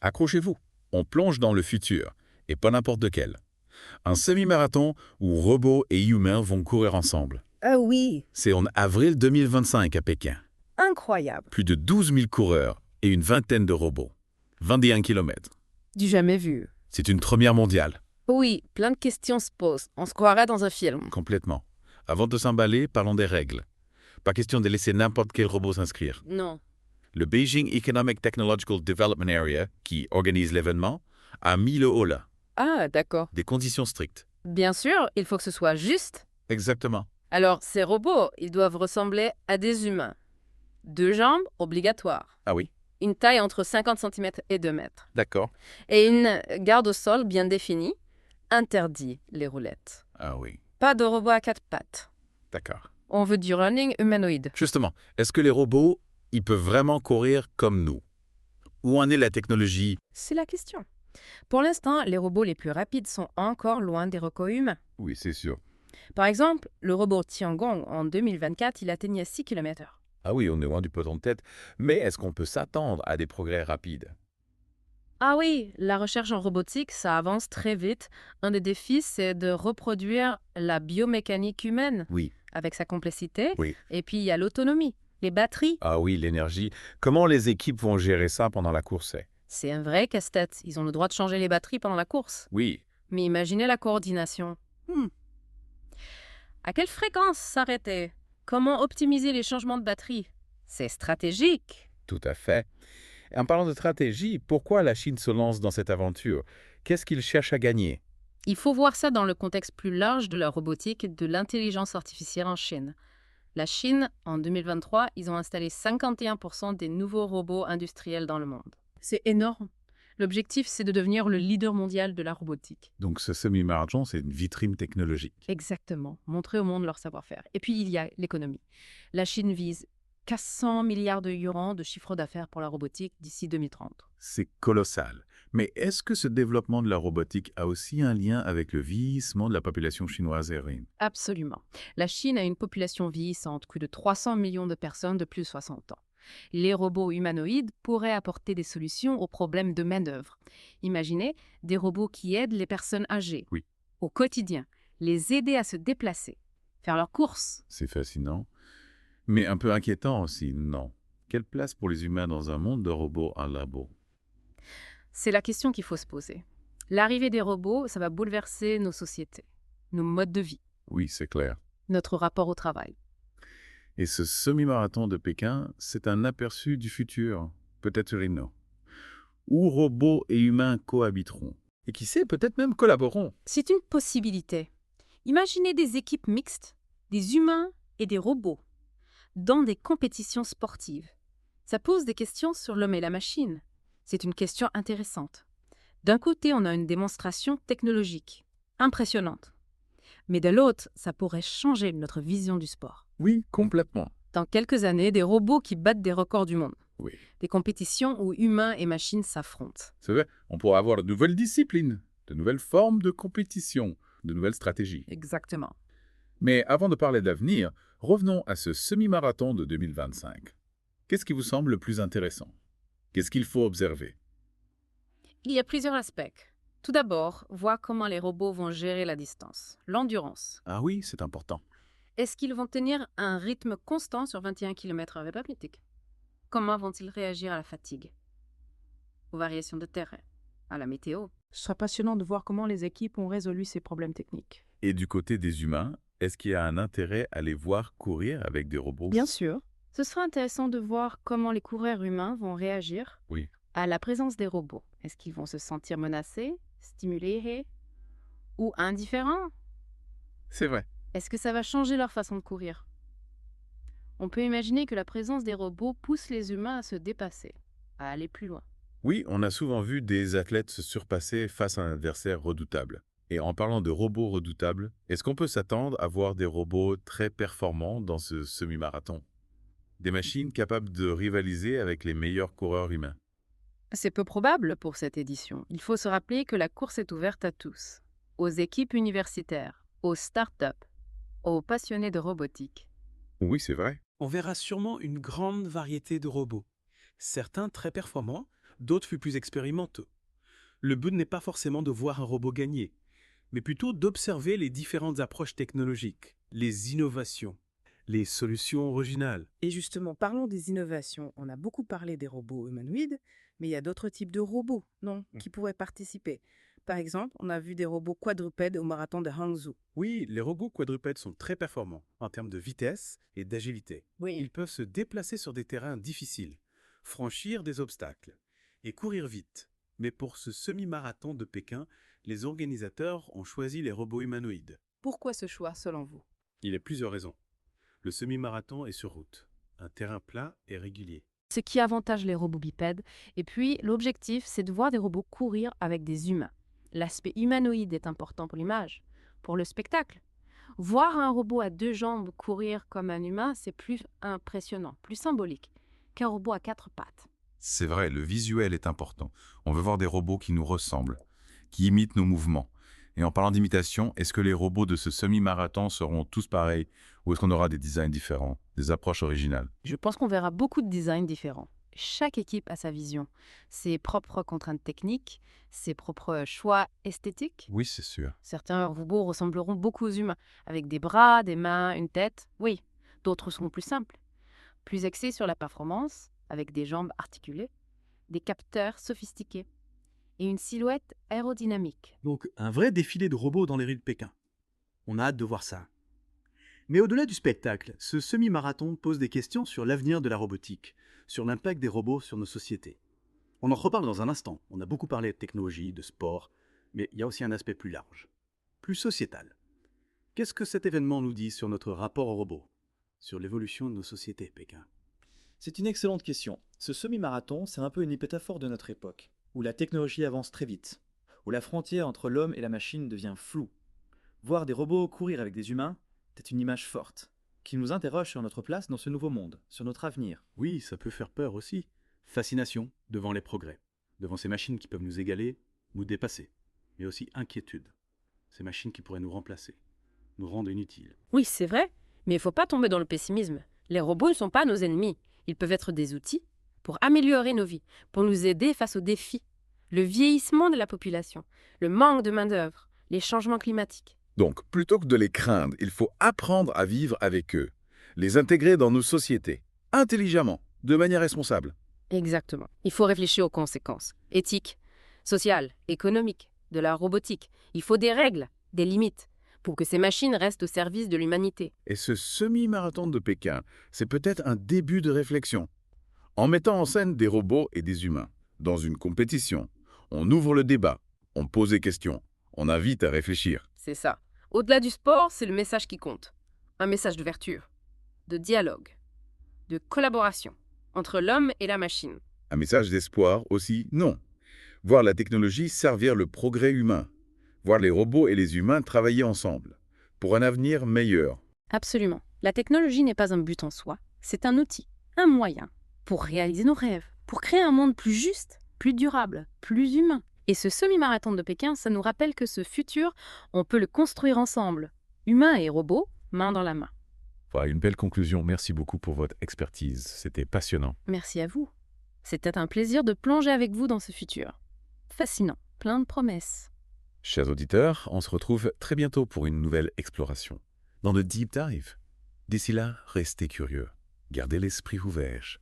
Accrochez-vous, on plonge dans le futur, et pas n'importe lequel. Un semi-marathon où robots et humains vont courir ensemble. Ah oui, C'est en avril 2025 à Pékin. incroyable. Plus de 12 000 coureurs et une vingtaine de robots. 21 kilomètres. Du jamais vu. C'est une première mondiale, Oui, plein de questions se posent. On se croirait dans un film. complètement. Avant de s'emballer, parlons des règles. Pas question de laisser n'importe quel robot s'inscrire. Non. Le Beijing Economic Technological Development Area, qui organise l'événement, a mis le haut là. Ah, d'accord. Des conditions strictes. Bien sûr, il faut que ce soit juste. Exactement. Alors, ces robots, ils doivent ressembler à des humains. 2 jambes, obligatoire. Ah oui, Une taille entre 50 cm et 2 mètres. d'accord. Et une garde au sol bien définie. Interdit les roulettes. Ah oui, Pas de robot à 4 pattes. d'accord. On veut du running humanoïde. Justement, est-ce que les robots, ils peuvent vraiment courir comme nous? Où en est la technologie? C'est la question. Pour l'instant, les robots les plus rapides sont encore loin des records humains. Oui, c'est sûr. Par exemple, le robot Tiangong, en 2024, il atteignait 6 km/h. Ah oui, on est loin du peloton de tête. Mais est-ce qu'on peut s'attendre à des progrès rapides? Ah oui, la recherche en robotique, ça avance très vite. Un des défis, c'est de reproduire la biomécanique humaine Oui, avec sa complexité. oui. Et puis, il y a l'autonomie, les batteries. Ah oui, l'énergie. Comment les équipes vont gérer ça pendant la course? C'est un vrai casse-tête. Ils ont le droit de changer les batteries pendant la course. Oui, Mais imaginez la coordination. À quelle fréquence s'arrêter? Comment optimiser les changements de batterie? C'est stratégique. tout à fait. Et en parlant de stratégie, pourquoi la Chine se lance dans cette aventure? Qu'est-ce qu'ils cherchent à gagner? Il faut voir ça dans le contexte plus large de la robotique et de l'intelligence artificielle en Chine. La Chine, en 2023, ils ont installé 51% des nouveaux robots industriels dans le monde. C'est énorme. L'objectif, c'est de devenir le leader mondial de la robotique. Donc ce semi-marathon, c'est une vitrine technologique. Exactement. Montrer au monde leur savoir-faire. Et puis, il y a l'économie. La Chine vise 400 milliards de yuans de chiffre d'affaires pour la robotique d'ici 2030. C'est colossal. Mais est-ce que ce développement de la robotique a aussi un lien avec le vieillissement de la population chinoise aérienne? Absolument. La Chine a une population vieillissante, plus de 300 millions de personnes de plus de 60 ans. Les robots humanoïdes pourraient apporter des solutions aux problèmes de main-d'œuvre. Imaginez des robots qui aident les personnes âgées Oui. au quotidien, les aider à se déplacer, faire leurs courses. C'est fascinant, mais un peu inquiétant aussi, non? Quelle place pour les humains dans un monde de robots à labo? C'est la question qu'il faut se poser. L'arrivée des robots, ça va bouleverser nos sociétés, nos modes de vie, Oui, c'est clair. notre rapport au travail. Et ce semi-marathon de Pékin, c'est un aperçu du futur, peut-être Rhino, où robots et humains cohabiteront. Et qui sait, peut-être même collaboreront. C'est une possibilité. Imaginez des équipes mixtes, des humains et des robots, dans des compétitions sportives. Ça pose des questions sur l'homme et la machine. C'est une question intéressante. D'un côté, on a une démonstration technologique, impressionnante. Mais de l'autre, ça pourrait changer notre vision du sport. Oui, complètement. Dans quelques années, des robots qui battent des records du monde. Oui. Des compétitions où humains et machines s'affrontent. C'est vrai, on pourra avoir de nouvelles disciplines, de nouvelles formes de compétition, de nouvelles stratégies. Exactement. Mais avant de parler d'avenir, revenons à ce semi-marathon de 2025. Qu'est-ce qui vous semble le plus intéressant? Qu'est-ce qu'il faut observer? Il y a plusieurs aspects. Tout d'abord, voir comment les robots vont gérer la distance, l'endurance. Ah oui, c'est important. Est-ce qu'ils vont tenir un rythme constant sur 21 km/h webapnétique? Comment vont-ils réagir à la fatigue, aux variations de terrain, à la météo? Ce sera passionnant de voir comment les équipes ont résolu ces problèmes techniques. Et du côté des humains, est-ce qu'il y a un intérêt à les voir courir avec des robots? Bien sûr. Ce sera intéressant de voir comment les coureurs humains vont réagir Oui. à la présence des robots. Est-ce qu'ils vont se sentir menacés, stimulés ou indifférents? C'est vrai. Est-ce que ça va changer leur façon de courir? On peut imaginer que la présence des robots pousse les humains à se dépasser, à aller plus loin. Oui, on a souvent vu des athlètes se surpasser face à un adversaire redoutable. Et en parlant de robots redoutables, est-ce qu'on peut s'attendre à voir des robots très performants dans ce semi-marathon? Des machines capables de rivaliser avec les meilleurs coureurs humains? C'est peu probable pour cette édition. Il faut se rappeler que la course est ouverte à tous, aux équipes universitaires, aux start-up, aux passionnés de robotique. Oui, c'est vrai. On verra sûrement une grande variété de robots. Certains très performants, d'autres furent plus expérimentaux. Le but n'est pas forcément de voir un robot gagner, mais plutôt d'observer les différentes approches technologiques, les innovations, les solutions originales. Et justement, parlons des innovations. On a beaucoup parlé des robots humanoïdes, mais il y a d'autres types de robots, non, qui pourraient participer. Par exemple, on a vu des robots quadrupèdes au marathon de Hangzhou. Oui, les robots quadrupèdes sont très performants en termes de vitesse et d'agilité. Oui. Ils peuvent se déplacer sur des terrains difficiles, franchir des obstacles et courir vite. Mais pour ce semi-marathon de Pékin, les organisateurs ont choisi les robots humanoïdes. Pourquoi ce choix, selon vous? Il y a plusieurs raisons. Le semi-marathon est sur route, un terrain plat et régulier. Ce qui avantage les robots bipèdes. Et puis, l'objectif, c'est de voir des robots courir avec des humains. L'aspect humanoïde est important pour l'image, pour le spectacle. Voir un robot à 2 jambes courir comme un humain, c'est plus impressionnant, plus symbolique qu'un robot à 4 pattes. C'est vrai, le visuel est important. On veut voir des robots qui nous ressemblent, qui imitent nos mouvements. Et en parlant d'imitation, est-ce que les robots de ce semi-marathon seront tous pareils ou est-ce qu'on aura des designs différents, des approches originales? Je pense qu'on verra beaucoup de designs différents. Chaque équipe a sa vision, ses propres contraintes techniques, ses propres choix esthétiques. Oui, c'est sûr. Certains robots ressembleront beaucoup aux humains, avec des bras, des mains, une tête. Oui, d'autres seront plus simples, plus axés sur la performance, avec des jambes articulées, des capteurs sophistiqués et une silhouette aérodynamique. Donc un vrai défilé de robots dans les rues de Pékin. On a hâte de voir ça. Mais au-delà du spectacle, ce semi-marathon pose des questions sur l'avenir de la robotique, sur l'impact des robots sur nos sociétés. On en reparle dans un instant. On a beaucoup parlé de technologie, de sport, mais il y a aussi un aspect plus large, plus sociétal. Qu'est-ce que cet événement nous dit sur notre rapport aux robots, sur l'évolution de nos sociétés, Pékin? C'est une excellente question. Ce semi-marathon, c'est un peu une métaphore de notre époque, où la technologie avance très vite, où la frontière entre l'homme et la machine devient floue. Voir des robots courir avec des humains, c'est une image forte, qui nous interroge sur notre place dans ce nouveau monde, sur notre avenir. Oui, ça peut faire peur aussi. Fascination devant les progrès, devant ces machines qui peuvent nous égaler, nous dépasser, mais aussi inquiétude. Ces machines qui pourraient nous remplacer, nous rendre inutiles. Oui, c'est vrai, mais il ne faut pas tomber dans le pessimisme. Les robots ne sont pas nos ennemis. Ils peuvent être des outils pour améliorer nos vies, pour nous aider face aux défis. Le vieillissement de la population, le manque de main-d'œuvre, les changements climatiques. Donc, plutôt que de les craindre, il faut apprendre à vivre avec eux, les intégrer dans nos sociétés, intelligemment, de manière responsable. Exactement. Il faut réfléchir aux conséquences éthiques, sociales, économiques, de la robotique. Il faut des règles, des limites, pour que ces machines restent au service de l'humanité. Et ce semi-marathon de Pékin, c'est peut-être un début de réflexion. En mettant en scène des robots et des humains, dans une compétition, on ouvre le débat, on pose des questions, on invite à réfléchir. C'est ça. Au-delà du sport, c'est le message qui compte. Un message d'ouverture, de dialogue, de collaboration entre l'homme et la machine. Un message d'espoir aussi, non. Voir la technologie servir le progrès humain. Voir les robots et les humains travailler ensemble, pour un avenir meilleur. Absolument. La technologie n'est pas un but en soi, c'est un outil, un moyen pour réaliser nos rêves, pour créer un monde plus juste, plus durable, plus humain. Et ce semi-marathon de Pékin, ça nous rappelle que ce futur, on peut le construire ensemble, humains et robots, main dans la main. Voilà, une belle conclusion. Merci beaucoup pour votre expertise. C'était passionnant. Merci à vous. C'était un plaisir de plonger avec vous dans ce futur. Fascinant, plein de promesses. Chers auditeurs, on se retrouve très bientôt pour une nouvelle exploration, dans le Deep Dive. D'ici là, restez curieux, gardez l'esprit ouvert.